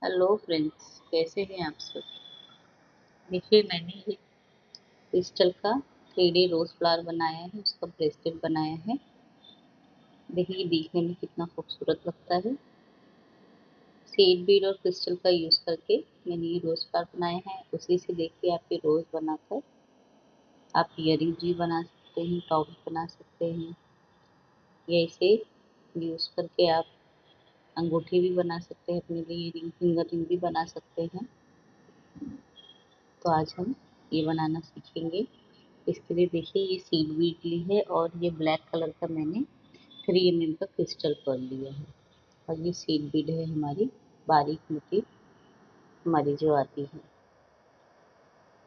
Hello friends, कैसे हैं आप सब। देखिए, मैंने एक क्रिस्टल का 3D रोज फ्लावर बनाया है, उसका ब्रेसलेट बनाया है। देखिए, ये देखने में कितना खूबसूरत लगता है। सीड बीड और क्रिस्टल का यूज करके मैंने ये रोज फ्लावर बनाया है। उसी से देखिए, आपके रोज बनाकर आप इयरिंग भी बना सकते हैं, टॉप बना सकते हैं, या इसे यूज करके आप अंगूठी भी बना सकते हैं, अपने लिए रिंग, फिंगर रिंग भी बना सकते हैं। तो आज हम ये बनाना सीखेंगे। इसके लिए देखिए, ये सीड बीड ली है और ये ब्लैक कलर का मैंने 3 mm का क्रिस्टल पर्ल लिया है। और ये सीड बीड है हमारी, बारीक मोटी हमारी जो आती है।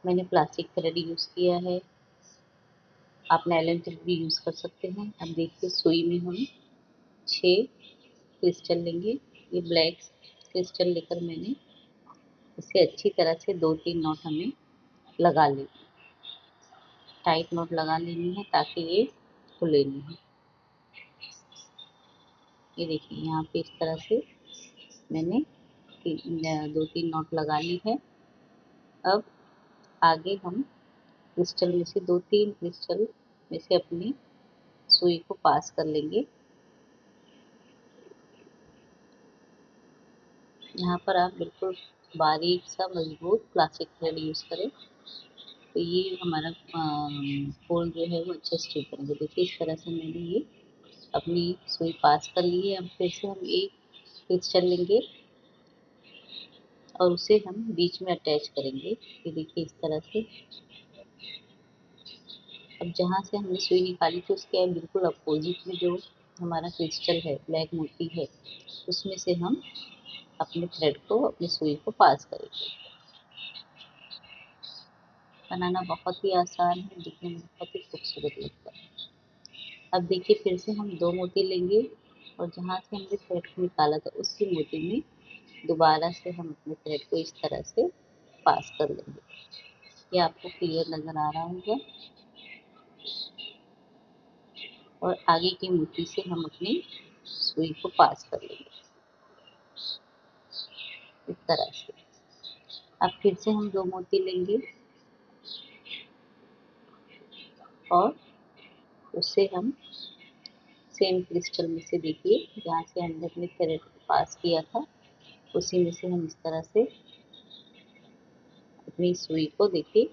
मैंने प्लास्टिक थ्रेड यूज़ किया है, आप नायलॉन थ्रेड भी यूज़ कर सकते हैं। अब देखिए, सुई में हम 6 क्रिस्टल लेंगे। ये ब्लैक क्रिस्टल लेकर मैंने इसे अच्छी तरह से 2-3 नॉट हमें लगा लेंगे। टाइट नॉट लगा लेनी है ताकि ये खुले नहीं। ये देखिए, यहाँ पे इस तरह से मैंने 2-3 नॉट लगा ली है। अब आगे हम क्रिस्टल में से 2-3 क्रिस्टल में से अपनी सुई को पास कर लेंगे। यहाँ पर आप बिल्कुल बारीक सा मजबूत प्लास्टिक थ्रेड यूज़ करें, तो ये हमारा होल जो है वो अच्छे से स्टिक करेंगे। देखिए, इस तरह से मैंने ये अपनी सुई पास कर ली है। अब फिर से हम एक क्रिस्टल लेंगे और उसे हम बीच में अटैच करेंगे। ये देखिए, इस तरह से। अब जहाँ से हमने सुई निकाली थी उसके बिल्कुल अपोजिट में जो हमारा क्रिस्टल है, ब्लैक मोती है, उसमें से हम अपने थ्रेड को, अपनी सुई को पास करेंगे। बनाना बहुत ही आसान है, दिखने में बहुत ही खूबसूरत लगता है। अब देखिए, फिर से हम 2 मोती लेंगे और जहाँ से हमने थ्रेड को निकाला था उसी मोती में दोबारा से हम अपने थ्रेड को इस तरह से पास कर लेंगे। ये आपको क्लियर नज़र आ रहा होगा। और आगे की मोती से हम अपनी सुई को पास कर लेंगे इस तरह से। अब फिर से हम 2 मोती लेंगे और उससे हम सेम क्रिस्टल में से, देखिए जहाँ से हमने अपने थ्रेड को पास किया था उसी में से हम इस तरह से अपनी सुई को, देखिए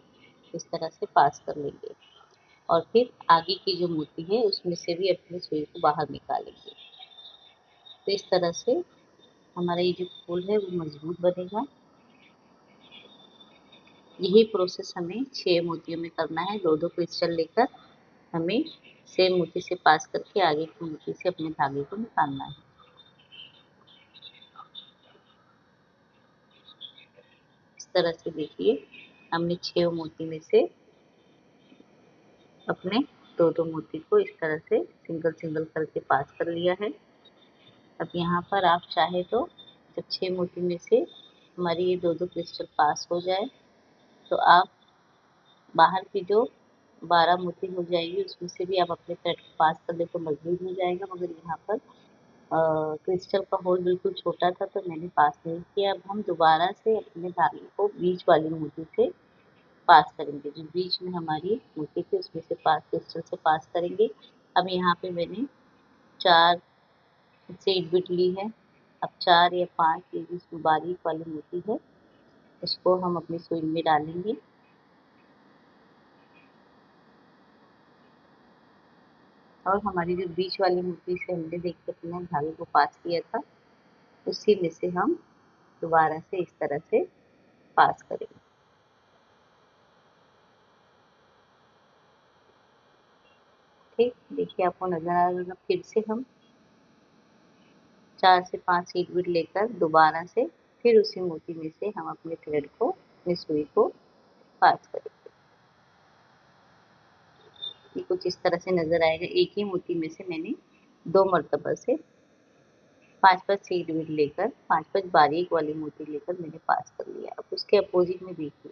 इस तरह से पास कर लेंगे। और फिर आगे की जो मोती है उसमें से भी अपनी सुई को बाहर निकालेंगे। तो इस तरह से हमारा ये जो फूल है वो मजबूत बनेगा। यही प्रोसेस हमें 6 मोतियों में करना है। 2-2 क्रिस्टल लेकर हमें सेम मोती से पास करके आगे की मोती से अपने धागे को निकालना है। इस तरह से देखिए, हमने 6 मोती में से अपने 2-2 मोती को इस तरह से सिंगल सिंगल करके पास कर लिया है। अब यहाँ पर आप चाहे तो जब 6 मोती में से हमारी ये 2-2 क्रिस्टल पास हो जाए तो आप बाहर की जो 12 मोती हो जाएंगी उसमें से भी आप अपने थ्रेड को पास कर ले तो मजबूत हो जाएगा। मगर यहाँ पर क्रिस्टल का होल बिल्कुल छोटा था तो मैंने पास नहीं किया। अब हम दोबारा से अपने धागे को बीच वाली मोती से पास करेंगे। जो बीच में हमारी मोती थी उसमें से पास, क्रिस्टल से पास करेंगे। अब यहाँ पे मैंने 4 सीड बीट ली है। अब 4 या 5 ये जिसमें बारीक वाली मोती है इसको हम अपनी सुई में डालेंगे। और हमारी जो बीच वाली मोती से हमने देखिए अपने धागे को पास किया था उसी में से हम दोबारा से इस तरह से पास करेंगे। ठीक, देखिए आपको नजर आ रहा होगा। फिर से हम 4 से 5 सीड बीट लेकर दोबारा से फिर उसी मोती में से हम अपने थ्रेड को, अपनी सुई को पास करेंगे। ये कुछ इस तरह से नजर आएगा। एक ही मोती में से मैंने 2 मरतबा से 5-5 सीड बीट लेकर 5-5 बारीक वाली मोती लेकर मैंने पास कर लिया। अब उसके अपोजिट में देखिए,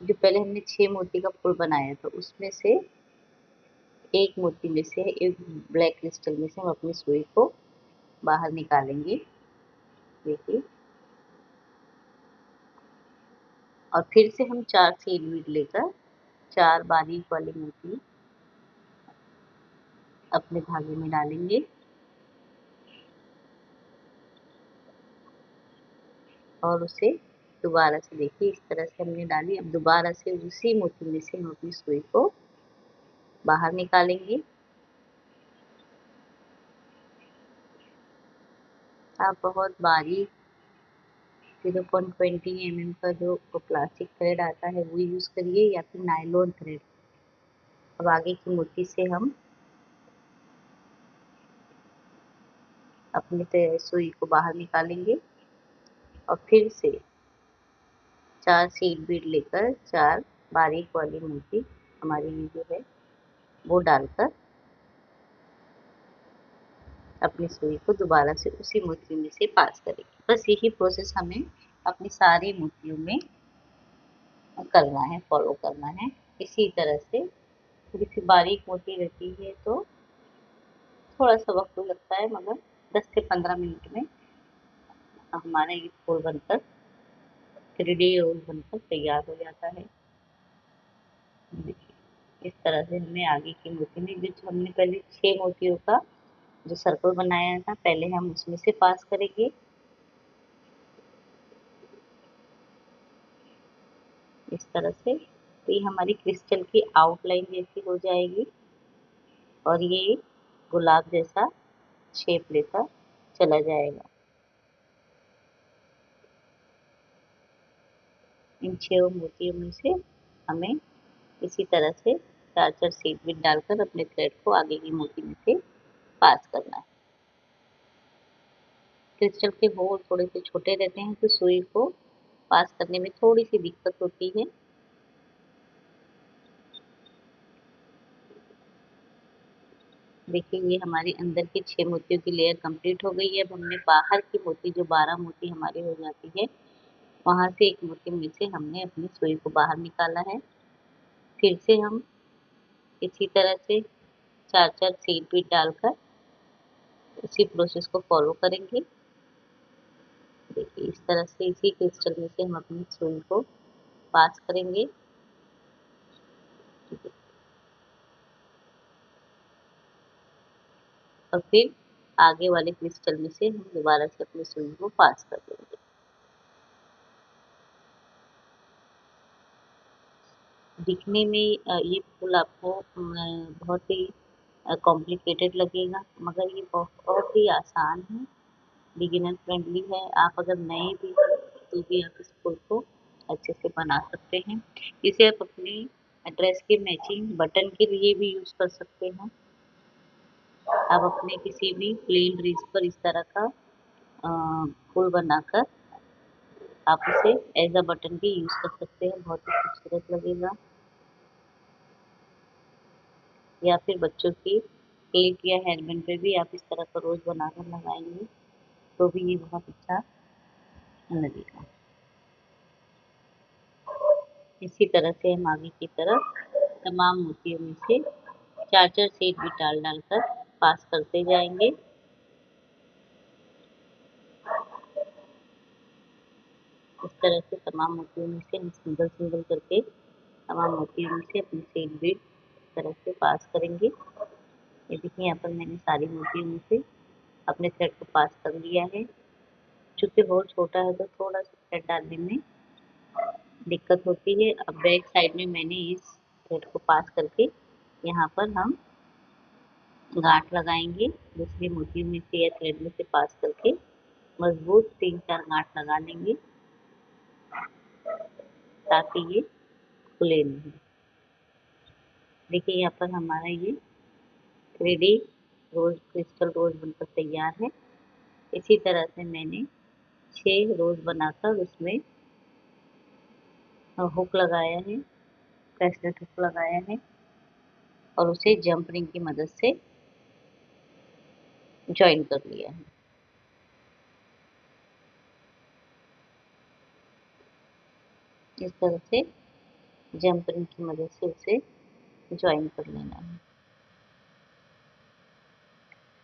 जो पहले हमने 6 मोती का फूल बनाया था उसमें से एक मोती में से, एक ब्लैक क्रिस्टल में से हम अपनी सुई को बाहर निकालेंगे। देखिए, और फिर से हम 4 सीड बीड लेकर 4 बारीक वाली मोती अपने धागे में डालेंगे और उसे दोबारा से, देखिए इस तरह से हमने डाली। अब दोबारा से उसी मोती में से हम अपनी सुई को बाहर निकालेंगे। आप बहुत बारीक 0.20 mm का जो प्लास्टिक थ्रेड आता है वो यूज करिए या फिर नायलॉन थ्रेड। अब आगे की मोती से हम अपनी सुई को बाहर निकालेंगे और फिर से 4 सीड बीड लेकर 4 बारीक वाली मोती हमारी ये जो है वो डालकर अपनी सुई को दोबारा से उसी मोती में से पास करेंगे। बस यही प्रोसेस हमें अपनी सारी मोतियों में करना है, फॉलो करना है। इसी तरह से थोड़ी सी बारीक मोती रहती है तो थोड़ा सा वक्त तो लगता है, मगर 10 से 15 मिनट में हमारा ये फूल बनकर 3D रोल बनकर तैयार हो जाता है। देखिए इस तरह से हमें आगे की मोती में, जो हमने पहले 6 मोतियों का जो सर्कल बनाया था, पहले हम उसमें से पास करेंगे इस तरह से। तो ये हमारी क्रिस्टल की आउटलाइन जैसी हो जाएगी और ये गुलाब जैसा शेप लेकर चला जाएगा। इन 6 मोतियों में से हमें इसी तरह से 4-4 सीड बीड डालकर अपने थ्रेड को आगे की मोती में से पास करना है। क्रिस्टल के होल थोड़े से छोटे रहते हैं तो सुई को पास करने में थोड़ी सी दिक्कत होती है। देखिए ये हमारी अंदर की 6 मोतियों की लेयर कंप्लीट हो गई है। अब हमने बाहर की मोती, जो 12 मोती हमारी हो जाती है, वहां से एक मोती में से हमने अपनी सुई को बाहर निकाला है। फिर से हम इसी तरह से 4-4 सीड बीड डालकर उसी प्रोसेस को फॉलो करेंगे। देखिए इस तरह से इसी क्रिस्टल में से हम अपनी सुई को पास करेंगे। और फिर आगे वाले क्रिस्टल में से हम दोबारा से अपनी सुई को पास कर देंगे। दिखने में ये फूल आपको बहुत ही कॉम्प्लिकेटेड लगेगा, मगर ये बहुत ही आसान है, बिगिनर फ्रेंडली है। आप अगर नए भी हैं तो भी आप इस फूल को अच्छे से बना सकते हैं। इसे आप अपने ड्रेस के मैचिंग बटन के लिए भी यूज कर सकते हैं। आप अपने किसी भी प्लेन ड्रेस पर इस तरह का फूल बनाकर आप उसे एज अ बटन भी यूज कर सकते हैं, बहुत ही खूबसूरत लगेगा। या फिर बच्चों की क्लिप या हेयरबैंड पे भी आप इस तरह का रोज बनाकर लगाएंगे तो भी ये बहुत अच्छा लगेगा। इसी तरह से हम आगे की तरफ तमाम मोतियों में से 4-4 सीड भी डाल डालकर पास करते जाएंगे। इस तरह से तमाम मोतियों में से हम सिंगल सिंगल करके तमाम मोतियों में से अपनी सीड भी इस तरह से पास करेंगे। ये देखिए यहाँ पर मैंने सारी मोतियों में से अपने थ्रेड को पास कर लिया है। चूंकि होल छोटा है तो थोड़ा सा थ्रेड डालने में दिक्कत होती है। अब बैक साइड में मैंने इस थ्रेड को पास करके यहाँ पर हम गांठ लगाएंगे। दूसरी मोतियों में से या थ्रेड में से पास करके मजबूत 3-4 गांठ लगा लेंगे ताकि ये खुले नहीं। देखिए यहाँ पर हमारा ये 3D रोज क्रिस्टल रोज बनकर तैयार है। इसी तरह से मैंने 6 रोज बनाकर उसमें हुक लगाया है, ब्रेसलेट हुक लगाया है और उसे जंप रिंग की मदद से ज्वाइन कर लिया है। इस तरह से जंप रिंग की मदद से उसे ज्वाइन कर लेना है।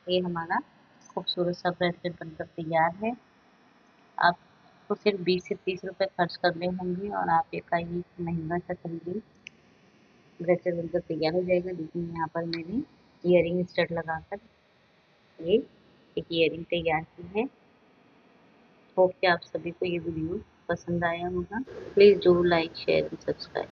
ये हमारा खूबसूरत सा ब्रेसलेट बनकर तैयार है। आप आपको सिर्फ 20 से 30 रुपए खर्च करने होंगे और आप एकाएक महंगा सा खरीदें, ब्रेसलेट बनकर तैयार हो जाएगा। देखिए यहाँ पर मैंने ईयरिंग स्टड लगाकर ये एक ईयरिंग तैयार की है। होप कि आप सभी को ये वीडियो पसंद आया होगा। Please do like share and subscribe.